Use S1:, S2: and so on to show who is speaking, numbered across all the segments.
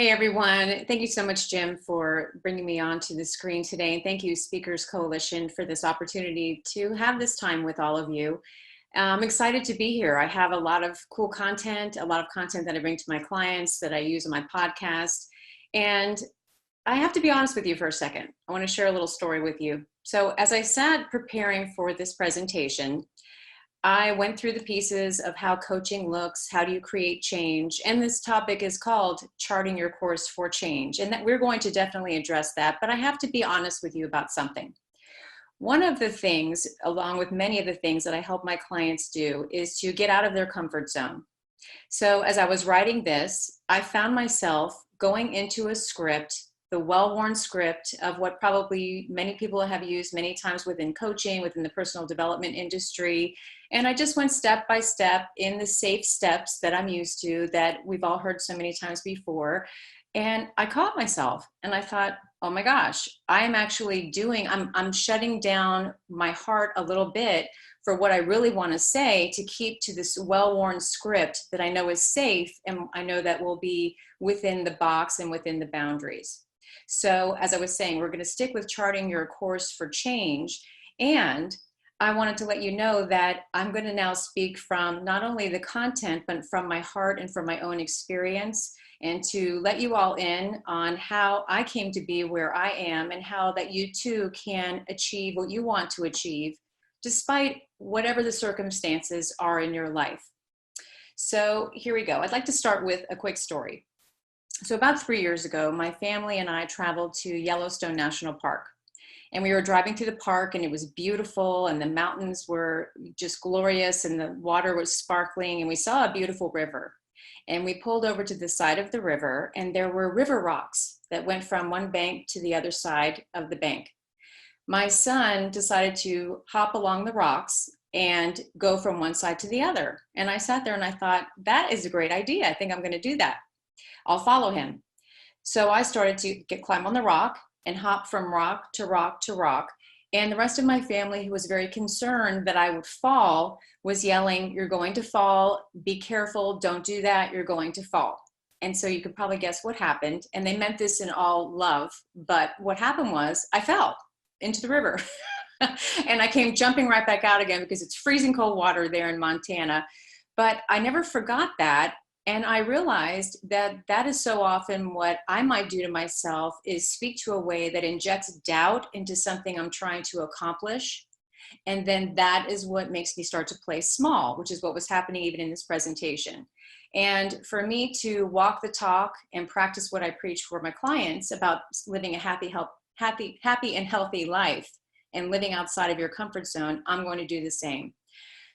S1: Hey everyone. Thank you so much, Jim, for bringing me onto the screen today. And thank you, Speakers Coalition, for this opportunity to have this time with all of you. I'm excited to be here. I have a lot of cool content, a lot of content that I bring to my clients that I use on my podcast. And I have to be honest with you for a second. I want to share a little story with you. So as I sat preparing for this presentation, I went through the pieces of how coaching looks, how do you create change, and this topic is called charting your course for change, and that we're going to definitely address that, but I have to be honest with you about something. One of the things, along with many of the things that I help my clients do, is to get out of their comfort zone. So as I was writing this, I found myself going into a script, the well-worn script of what probably many people have used many times within coaching, within the personal development industry. And I just went step by step in the safe steps that I'm used to, that we've all heard so many times before. And I caught myself and I thought, oh my gosh, I'm shutting down my heart a little bit for what I really want to say, to keep to this well-worn script that I know is safe and I know that will be within the box and within the boundaries. So as I was saying, we're going to stick with charting your course for change. And I wanted to let you know that I'm going to now speak from not only the content, but from my heart and from my own experience, and to let you all in on how I came to be where I am and how that you too can achieve what you want to achieve, despite whatever the circumstances are in your life. So here we go. I'd like to start with a quick story. So about 3 years ago, my family and I traveled to Yellowstone National Park. And we were driving through the park and it was beautiful and the mountains were just glorious and the water was sparkling and we saw a beautiful river. And we pulled over to the side of the river and there were river rocks that went from one bank to the other side of the bank. My son decided to hop along the rocks and go from one side to the other. And I sat there and I thought, that is a great idea. I think I'm going to do that. I'll follow him. So I started to climb on the rock and hop from rock to rock to rock. And the rest of my family, who was very concerned that I would fall, was yelling, "You're going to fall, be careful, don't do that, you're going to fall." And so you could probably guess what happened. And they meant this in all love. But what happened was I fell into the river. And I came jumping right back out again because it's freezing cold water there in Montana. But I never forgot that. And I realized that that is so often what I might do to myself, is speak to a way that injects doubt into something I'm trying to accomplish. And then that is what makes me start to play small, which is what was happening even in this presentation. And for me to walk the talk and practice what I preach for my clients about living a happy and healthy life and living outside of your comfort zone, I'm going to do the same.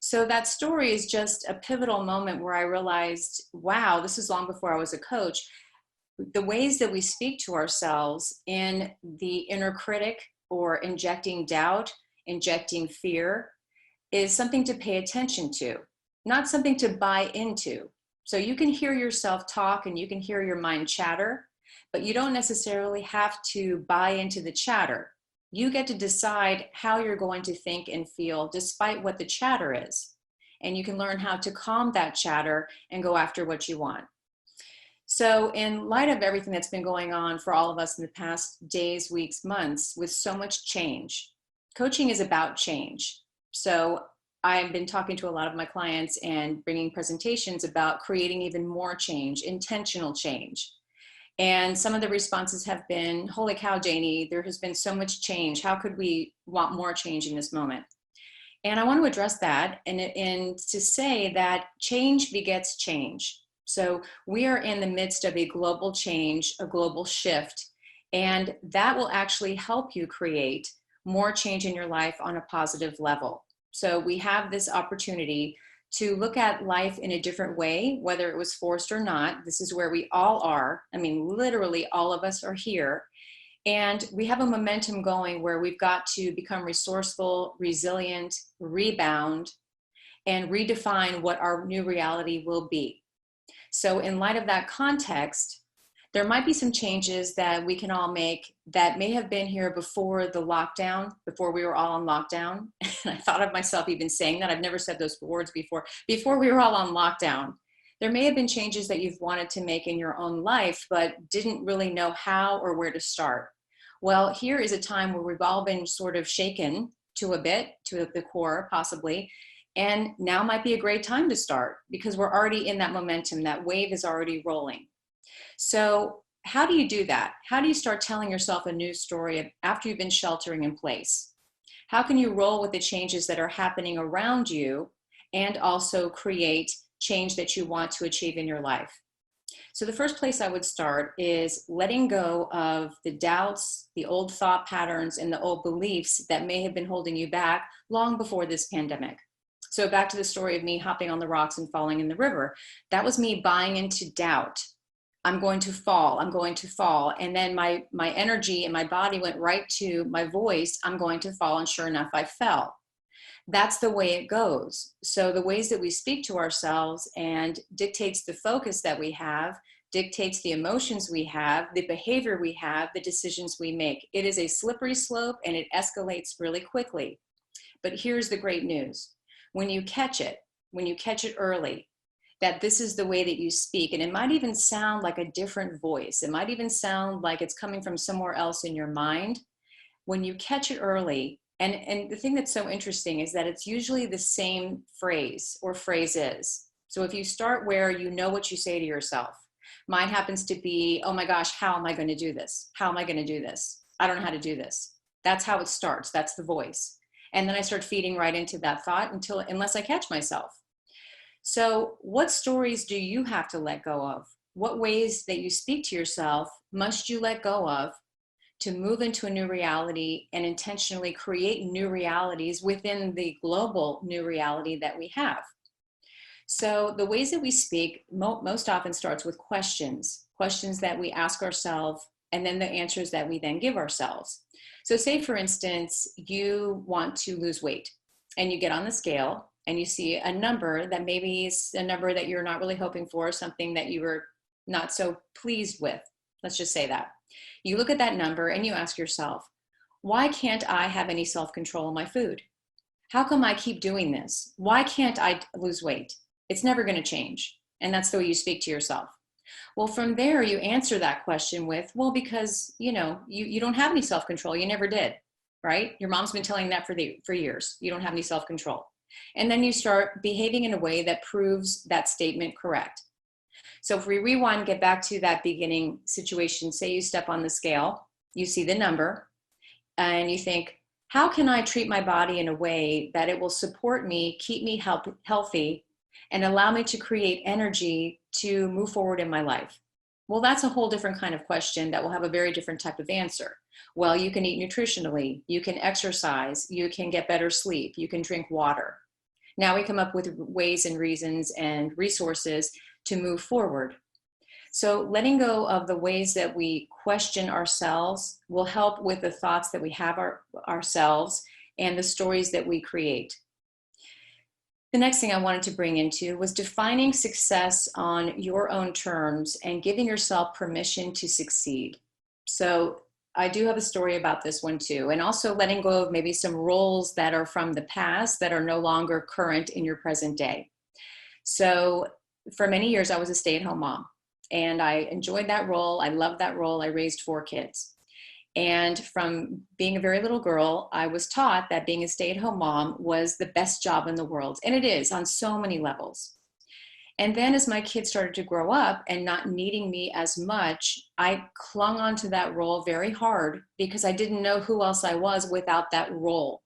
S1: So that story is just a pivotal moment where I realized, wow, this is long before I was a coach. The ways that we speak to ourselves in the inner critic or injecting doubt, injecting fear, is something to pay attention to, not something to buy into. So you can hear yourself talk and you can hear your mind chatter, but you don't necessarily have to buy into the chatter. You get to decide how you're going to think and feel despite what the chatter is. And you can learn how to calm that chatter and go after what you want. So in light of everything that's been going on for all of us in the past days, weeks, months, with so much change, coaching is about change. So I've been talking to a lot of my clients and bringing presentations about creating even more change, intentional change. And some of the responses have been, holy cow, Janie, there has been so much change. How could we want more change in this moment? And I want to address that and to say that change begets change. So we are in the midst of a global change, a global shift, and that will actually help you create more change in your life on a positive level. So we have this opportunity to look at life in a different way, whether it was forced or not. This is where we all are. I mean, literally all of us are here. And we have a momentum going where we've got to become resourceful, resilient, rebound, and redefine what our new reality will be. So in light of that context, there might be some changes that we can all make that may have been here before the lockdown, before we were all on lockdown. And I thought of myself even saying that. I've never said those words before we were all on lockdown. There may have been changes that you've wanted to make in your own life, but didn't really know how or where to start. Well, here is a time where we've all been sort of shaken to a bit, to the core possibly, and now might be a great time to start because we're already in that momentum. That wave is already rolling. So how do you do that? How do you start telling yourself a new story after you've been sheltering in place? How can you roll with the changes that are happening around you and also create change that you want to achieve in your life? So the first place I would start is letting go of the doubts, the old thought patterns, and the old beliefs that may have been holding you back long before this pandemic. So back to the story of me hopping on the rocks and falling in the river. That was me buying into doubt. I'm going to fall, I'm going to fall. And then my energy and my body went right to my voice, I'm going to fall. And sure enough, I fell. That's the way it goes. So the ways that we speak to ourselves and dictates the focus that we have, dictates the emotions we have, the behavior we have, the decisions we make. It is a slippery slope and it escalates really quickly. But here's the great news. When you catch it early, that this is the way that you speak, and it might even sound like a different voice. It might even sound like it's coming from somewhere else in your mind. When you catch it early, and the thing that's so interesting is that it's usually the same phrase or phrases. So if you start where you know what you say to yourself, mine happens to be, oh my gosh, how am I going to do this? How am I going to do this? I don't know how to do this. That's how it starts. That's the voice. And then I start feeding right into that thought unless I catch myself. So what stories do you have to let go of? What ways that you speak to yourself must you let go of to move into a new reality and intentionally create new realities within the global new reality that we have? So the ways that we speak most often starts with questions that we ask ourselves, and then the answers that we then give ourselves. So say, for instance, you want to lose weight and you get on the scale and you see a number that maybe is a number that you're not really hoping for, something that you were not so pleased with. Let's just say that. You look at that number and you ask yourself, why can't I have any self-control in my food? How come I keep doing this? Why can't I lose weight? It's never going to change. And that's the way you speak to yourself. Well, from there, you answer that question with, well, because, you don't have any self-control. You never did, right? Your mom's been telling that for years. You don't have any self-control. And then you start behaving in a way that proves that statement correct. So if we rewind, get back to that beginning situation, say you step on the scale, you see the number, and you think, how can I treat my body in a way that it will support me, keep me healthy, and allow me to create energy to move forward in my life? Well, that's a whole different kind of question that will have a very different type of answer. Well, you can eat nutritionally, you can exercise, you can get better sleep, you can drink water. Now we come up with ways and reasons and resources to move forward. So letting go of the ways that we question ourselves will help with the thoughts that we have ourselves and the stories that we create. The next thing I wanted to bring into was defining success on your own terms and giving yourself permission to succeed. So I do have a story about this one too, and also letting go of maybe some roles that are from the past that are no longer current in your present day. So for many years, I was a stay-at-home mom, and I enjoyed that role. I loved that role. I raised 4 kids. And from being a very little girl, I was taught that being a stay-at-home mom was the best job in the world. And it is on so many levels. And then as my kids started to grow up and not needing me as much, I clung onto that role very hard because I didn't know who else I was without that role.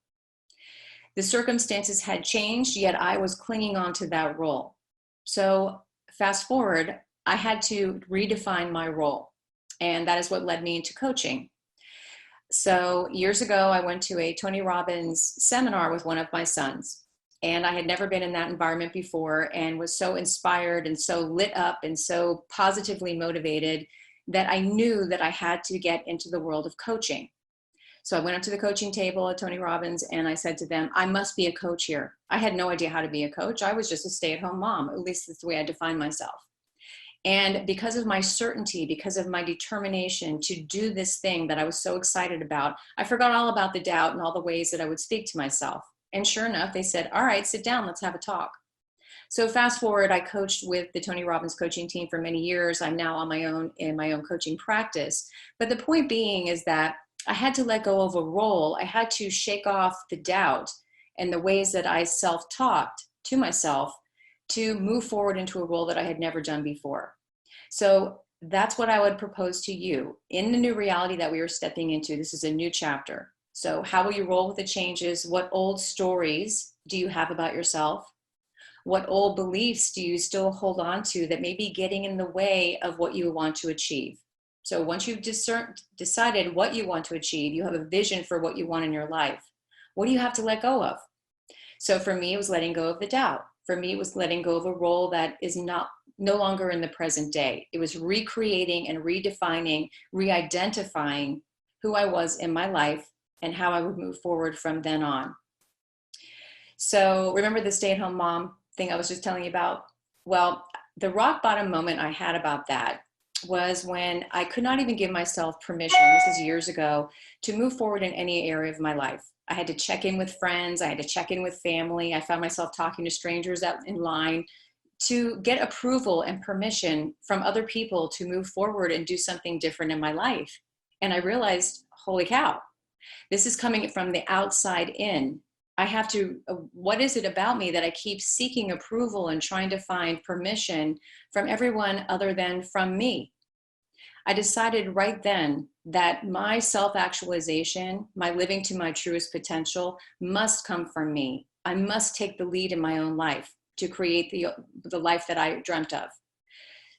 S1: The circumstances had changed, yet I was clinging onto that role. So fast forward, I had to redefine my role. And that is what led me into coaching. So years ago, I went to a Tony Robbins seminar with one of my sons. And I had never been in that environment before and was so inspired and so lit up and so positively motivated that I knew that I had to get into the world of coaching. So I went up to the coaching table at Tony Robbins and I said to them, I must be a coach here. I had no idea how to be a coach. I was just a stay-at-home mom. At least that's the way I define myself. And because of my certainty, because of my determination to do this thing that I was so excited about, I forgot all about the doubt and all the ways that I would speak to myself. And sure enough, they said, all right, sit down, let's have a talk. So fast forward, I coached with the Tony Robbins coaching team for many years. I'm now on my own in my own coaching practice. But the point being is that I had to let go of a role. I had to shake off the doubt and the ways that I self-talked to myself to move forward into a role that I had never done before. So that's what I would propose to you in the new reality that we are stepping into. This is a new chapter. So how will you roll with the changes? What old stories do you have about yourself? What old beliefs do you still hold on to that may be getting in the way of what you want to achieve? So once you've decided what you want to achieve, you have a vision for what you want in your life. What do you have to let go of? So for me, it was letting go of the doubt. For me, it was letting go of a role that is no longer in the present day. It was recreating and redefining, re-identifying who I was in my life and how I would move forward from then on. So remember the stay-at-home mom thing I was just telling you about? Well, the rock bottom moment I had about that was when I could not even give myself permission, this is years ago, to move forward in any area of my life. I had to check in with friends. I had to check in with family. I found myself talking to strangers out in line to get approval and permission from other people to move forward and do something different in my life. And I realized, holy cow, this is coming from the outside in. I have to, what is it about me that I keep seeking approval and trying to find permission from everyone other than from me? I decided right then that my self-actualization, my living to my truest potential must come from me. I must take the lead in my own life to create the life that I dreamt of.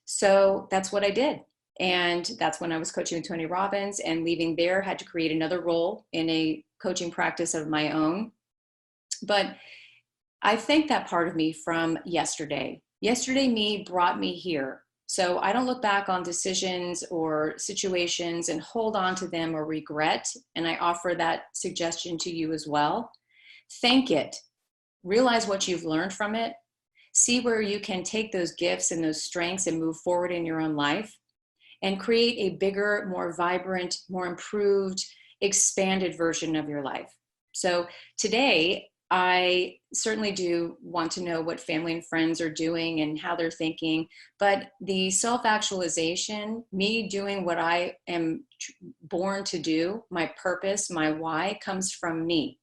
S1: So that's what I did. And that's when I was coaching with Tony Robbins, and leaving there, had to create another role in a coaching practice of my own. But I thank that part of me from yesterday. Yesterday me brought me here. So I don't look back on decisions or situations and hold on to them or regret. And I offer that suggestion to you as well. Thank it. Realize what you've learned from it. See where you can take those gifts and those strengths and move forward in your own life and create a bigger, more vibrant, more improved, expanded version of your life. So today, I certainly do want to know what family and friends are doing and how they're thinking, but the self-actualization, me doing what I am born to do, my purpose, my why, comes from me.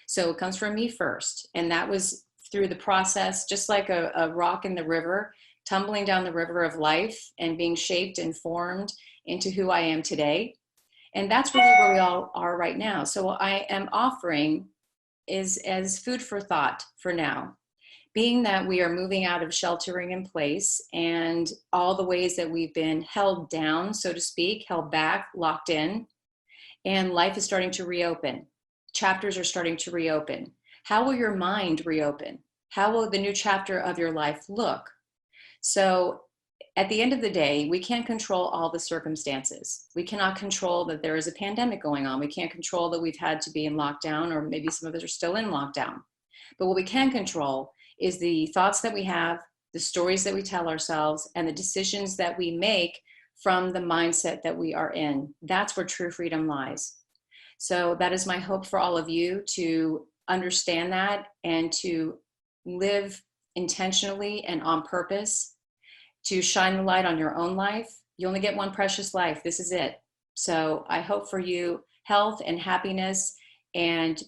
S1: So it comes from me first. And that was through the process, just like a rock in the river, tumbling down the river of life and being shaped and formed into who I am today. And that's really where we all are right now. So I am offering is as food for thought for now, being that we are moving out of sheltering in place and all the ways that we've been held down, so to speak, held back, locked in, and life is starting to reopen. Chapters are starting to reopen. How will your mind reopen? How will the new chapter of your life look? So at the end of the day, we can't control all the circumstances. We cannot control that there is a pandemic going on. We can't control that we've had to be in lockdown, or maybe some of us are still in lockdown. But what we can control is the thoughts that we have, the stories that we tell ourselves, and the decisions that we make from the mindset that we are in. That's where true freedom lies. So that is my hope for all of you, to understand that and to live intentionally and on purpose, to shine the light on your own life. You only get one precious life. This is it. So I hope for you health and happiness, and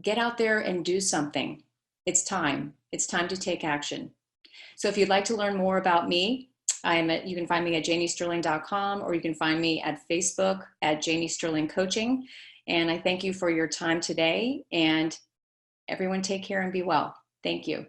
S1: get out there and do something. It's time. It's time to take action. So if you'd like to learn more about me, you can find me at janiesterling.com, or you can find me at Facebook at Janie Sterling Coaching. And I thank you for your time today, and everyone take care and be well. Thank you.